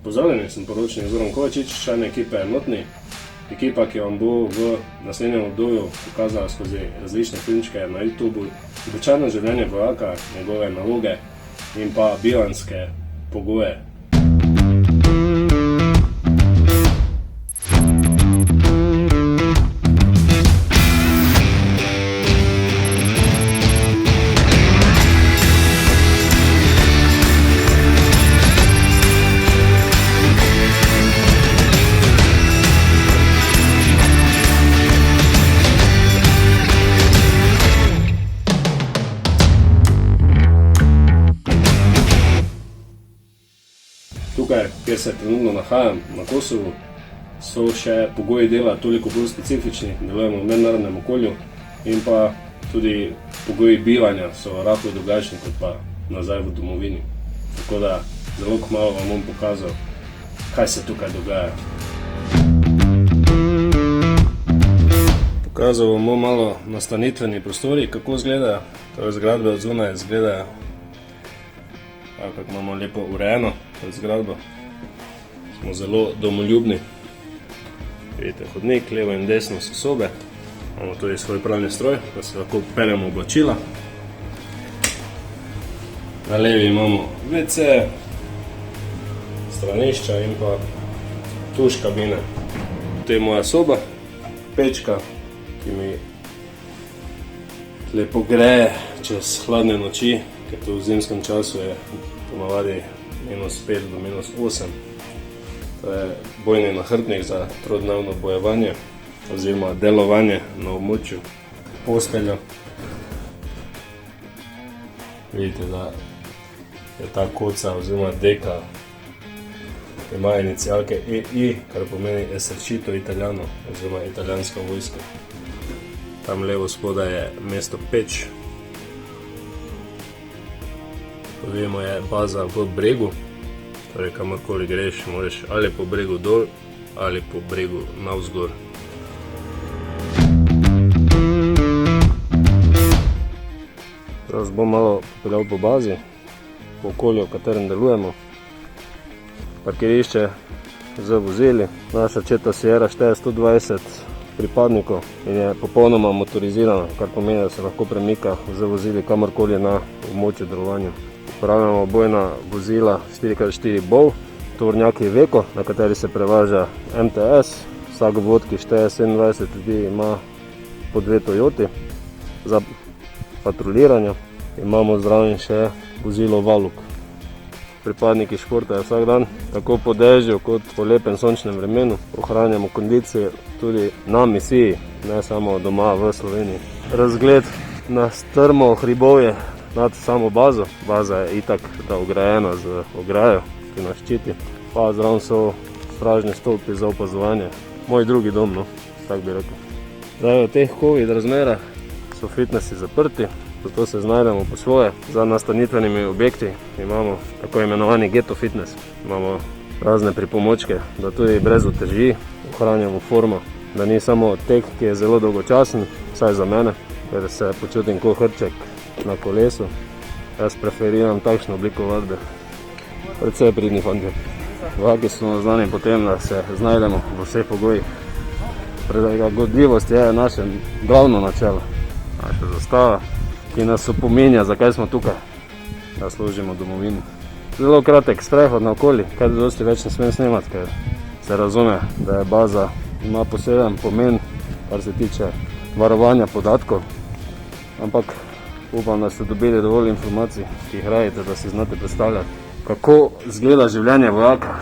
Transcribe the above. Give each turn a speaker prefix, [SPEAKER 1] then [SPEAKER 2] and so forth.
[SPEAKER 1] Pozdravljeni, sem poročnik Zoran Kovačič, član ekipe Enotni. Ekipa, ki vam bo v naslednjem obdobju pokazala skozi različne filmčke na YouTubu običajno življenje vojaka, njegove naloge in pa bivanjske pogoje. Tukaj, kjer se trenutno nahajam, na Kosovu, so še pogoji dela toliko bolj specifični, delujemo v mednarodnem okolju in pa tudi pogoji bivanja so rahlo drugačni kot pa nazaj v domovini. Tako da zelo kmalu vam bom pokazal, kaj se tukaj dogaja. Pokazal vam bom malo nastanitveni prostori, kako izgledajo, torej zgradbe od zunaj izgledajo. Kako imamo lepo urejeno zgradbo, smo zelo domoljubni. Vidite hodnik, levo in desno so sobe, imamo tudi svoj pralni stroj, da se lahko peremo oblačila. Na levi imamo WC, stranišča in pa tuš kabine. Tu je moja soba, pečka, ki mi lepo greje čez hladne noči, ker tu v zimskem času je ponavadi -5 do -8. To je bojni nahrbtnik za trodnevno bojevanje oziroma delovanje na območju. Posteljo. Vidite, da je ta koca oziroma deka ima inicialke EI, kar pomeni Esercito Italiano oziroma italijanska vojska. Tam levo spodaj je mesto Peč. Vemo, je baza v bregu, torej kamorkoli greš, moraš ali po bregu dol ali po bregu navzgor. Zdaj bom malo popeljal po bazi, po okolju, v katerem delujemo. Parkirišče z vozili. Naša četa Sierra šteje 120 pripadnikov in je popolnoma motorizirana, kar pomeni, da se lahko premika z vozili kamorkoli na območju delovanja. Uporabljamo bojna vozila 4x4 BOV, tovornjaki Veko, na kateri se prevaža MTS. Vsak vod, ki šteje 27 ljudi, ima po 2 Toyoti. Za patroliranje imamo zraven še vozilo Valuk. Pripadniki športajo vsak dan, tako po dežju kot po lepem sončnem vremenu. Ohranjamo kondicijo tudi na misiji, ne samo doma v Sloveniji. Razgled na strmo hribovje nad samo bazo. Baza je itak ograjena z ograjo, ki nas ščiti. Pa zraven so stražni stolpi za opazovanje. Moj drugi dom, no, tak bi rekel. Zdaj v teh COVID razmerah so fitnesi zaprti, zato se znajdemo po svoje. Za nastanitvenimi objekti imamo tako imenovani Ghetto Fitness. Imamo razne pripomočke, da tudi brez uteži ohranjamo formo. Da ni samo tek, ki je zelo dolgočasen, vsaj za mene, ker se počutim kot hrček na kolesu. Jaz preferiram takšno obliko vadbe. Predvsej pridni fantje. Vojaki smo znani po tem, da se znajdemo v vseh pogojih. Prilagodljivost je naše glavno načelo. Naša zastava, ki nas opominja, zakaj smo tukaj, da služimo domovini. Zelo kratek sprehod na okoli, kaj dosti več ne smem snemati, ker se razume, da je baza ima poseben pomen, kar se tiče varovanja podatkov. Ampak upam, da ste dobili dovolj informacij, ki jih rabite, da si znate predstavljati, kako izgleda življenje vojaka.